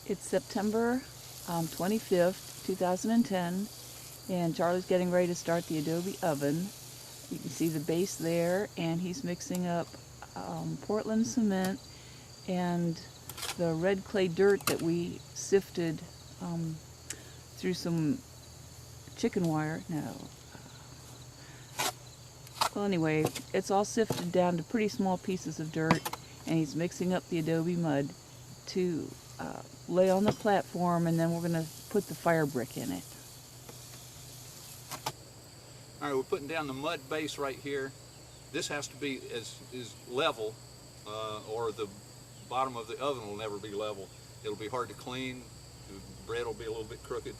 It's September 25th, 2010, and Charlie's getting ready to start the Adobe Oven. You can see the base there, and he's mixing up Portland cement and the red clay dirt that we sifted through some chicken wire. No. Well, anyway, it's all sifted down to pretty small pieces of dirt, and he's mixing up the Adobe mud to lay on the platform, and then we're going to put the fire brick in it. All right, we're putting down the mud base right here. This has to be as level, or the bottom of the oven will never be level. It'll be hard to clean. The bread will be a little bit crooked.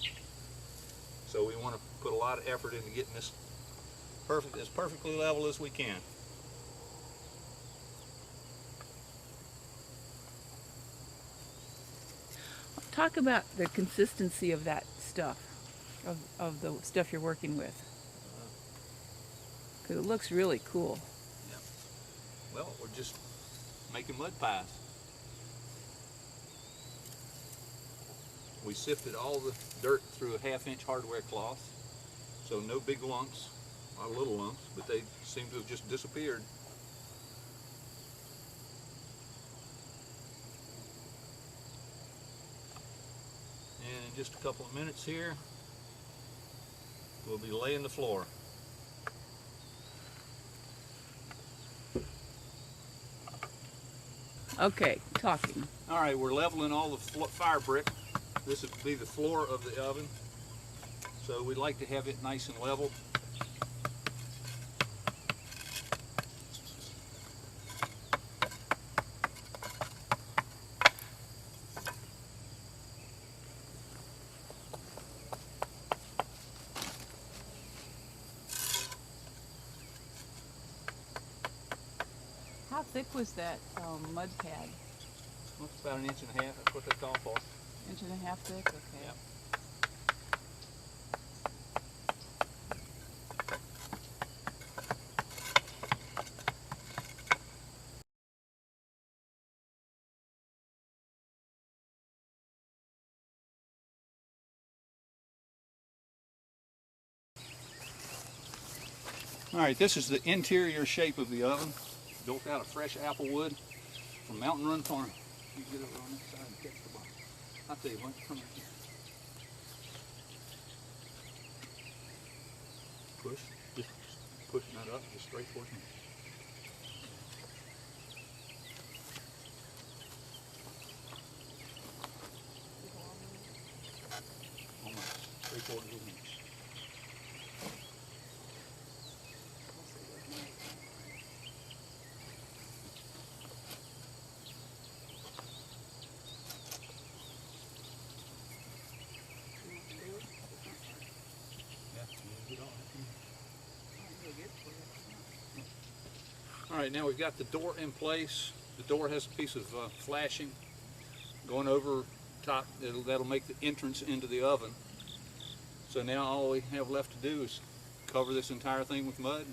So we want to put a lot of effort into getting this as perfectly level as we can. Talk about the consistency of that stuff, of the stuff you're working with. Because it looks really cool. Yeah. Well, we're just making mud pies. We sifted all the dirt through a 1/2-inch hardware cloth, so no big lumps, a lot of little lumps, but they seem to have just disappeared. And in just a couple of minutes here, we'll be laying the floor. Okay, talking. All right, we're leveling all the fire brick. This would be the floor of the oven, so we'd like to have it nice and level. How thick was that mud pad? Well, it's about 1.5 inches. That's what they call for. 1.5 inches thick? Okay. Yep. All right, this is the interior shape of the oven, built out of fresh apple wood from Mountain Run Farm. You get over on that side and catch the bottom. I'll tell you what, come right here. Push, just pushing that up, just straight towards me. Almost, straight towards me. All right, now we've got the door in place. The door has a piece of flashing going over top. That'll make the entrance into the oven. So now all we have left to do is cover this entire thing with mud.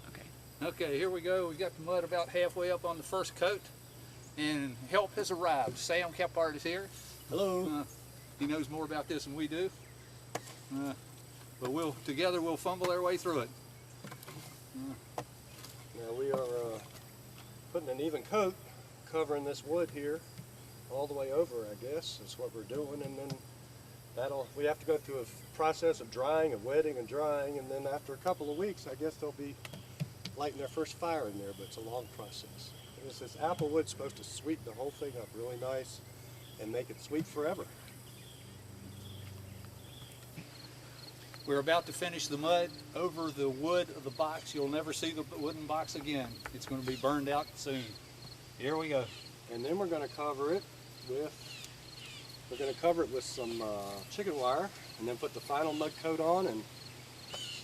Okay. Okay, here we go. We got the mud about halfway up on the first coat, and help has arrived. Sam Kephart is here. Hello. He knows more about this than we do. But together we'll fumble our way through it. Now we are putting an even coat covering this wood here all the way over, I guess. That's what we're doing, and then we have to go through a process of drying, of wetting and drying, and then after a couple of weeks, I guess they'll be lighting their first fire in there, but it's a long process. This apple wood's supposed to sweeten the whole thing up really nice and make it sweet forever. We're about to finish the mud over the wood of the box. You'll never see the wooden box again. It's going to be burned out soon. Here we go. And then we're going to cover it with some chicken wire, and then put the final mud coat on, and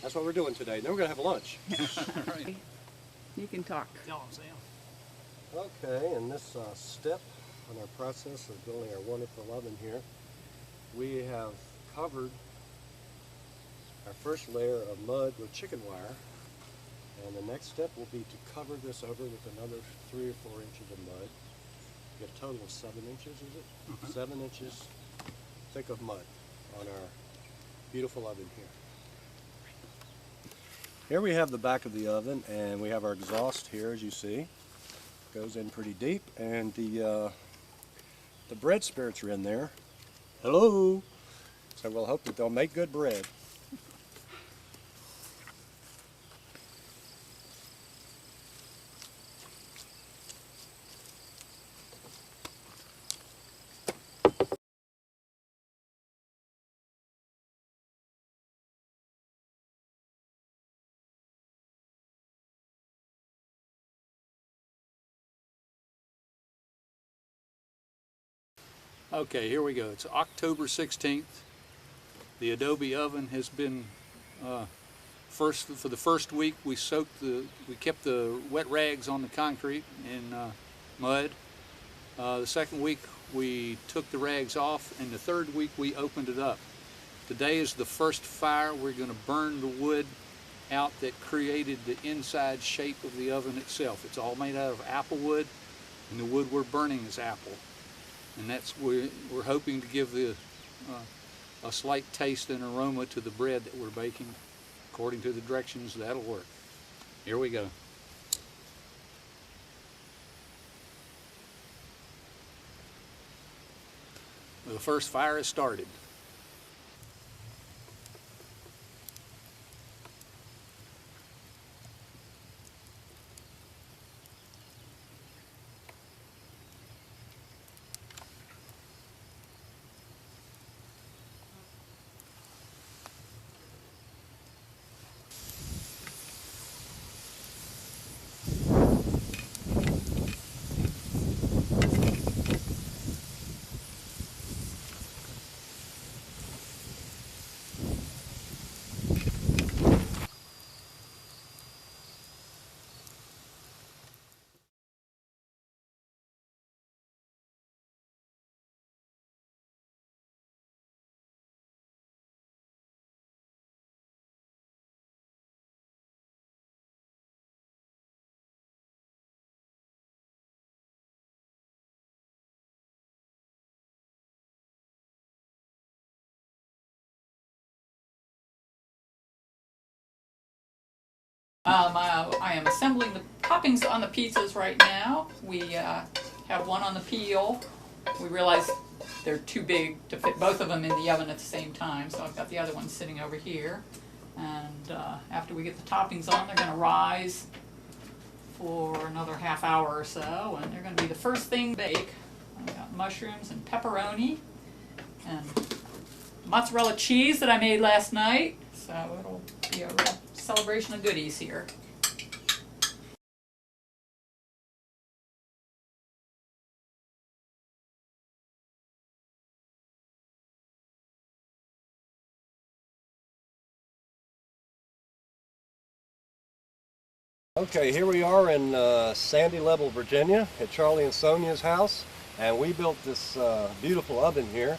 that's what we're doing today. Then we're going to have lunch. Right. You can talk. Tell them, Sam. Okay, in this step in our process of building our wonderful oven here, we have covered our first layer of mud with chicken wire, and the next step will be to cover this over with another 3 or 4 inches of mud. get a total of 7 inches, is it? 7 inches thick of mud on our beautiful oven here. Here we have the back of the oven, and we have our exhaust here, as you see. Goes in pretty deep, and the bread spirits are in there. Hello! So we'll hope that they'll make good bread. Okay, here we go. It's October 16th. The Adobe Oven has been for the first week we kept the wet rags on the concrete in mud. The second week we took the rags off, and the third week we opened it up. Today is the first fire. We're going to burn the wood out that created the inside shape of the oven itself. It's all made out of apple wood, and the wood we're burning is apple. And that's we're hoping to give a slight taste and aroma to the bread that we're baking. According to the directions, that'll work. Here we go. The first fire has started. I am assembling the toppings on the pizzas right now. We have one on the peel. We realize they're too big to fit both of them in the oven at the same time, so I've got the other one sitting over here. And after we get the toppings on, they're going to rise for another half hour or so, and they're going to be the first thing to bake. I've got mushrooms and pepperoni and mozzarella cheese that I made last night, so it'll be a real celebration of goodies here. Okay, here we are in Sandy Level, Virginia, at Charlie and Sonia's house, and we built this beautiful oven here.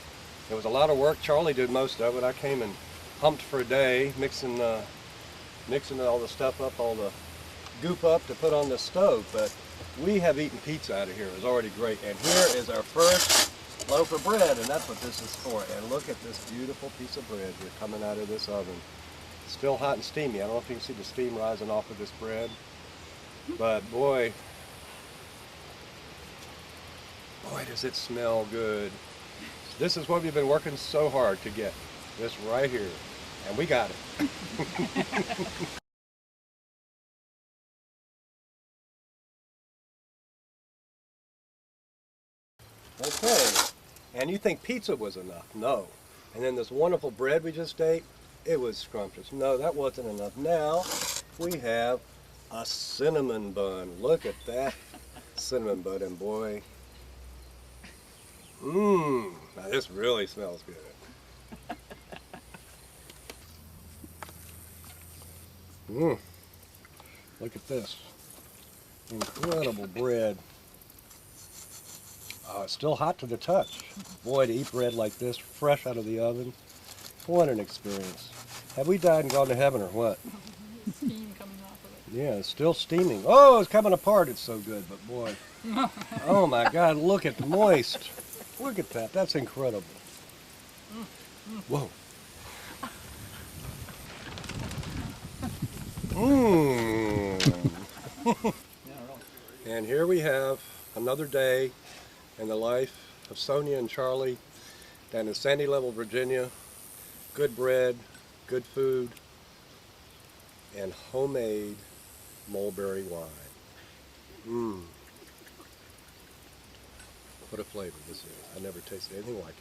It was a lot of work. Charlie did most of it. I came and humped for a day, mixing all the stuff up, all the goop up to put on the stove. But we have eaten pizza out of here. It was already great. And here is our first loaf of bread, and that's what this is for. And look at this beautiful piece of bread here coming out of this oven. Still hot and steamy. I don't know if you can see the steam rising off of this bread. But boy, does it smell good. This is what we've been working so hard to get. This right here. And we got it. Okay. And you think pizza was enough? No. And then this wonderful bread we just ate, it was scrumptious. No, that wasn't enough. Now we have a cinnamon bun. Look at that cinnamon bun, and boy, now this really smells good. Look at this. Incredible bread. Oh, it's still hot to the touch. Boy, to eat bread like this, fresh out of the oven, what an experience. Have we died and gone to heaven or what? Steam coming off of it. Yeah, it's still steaming. Oh, it's coming apart. It's so good, but boy. Oh my God, look at the moist. Look at that. That's incredible. Whoa. Mmm. And here we have another day in the life of Sonia and Charlie down in Sandy Level, Virginia. Good bread, good food, and homemade mulberry wine. Mmm. What a flavor this is. I never tasted anything like it.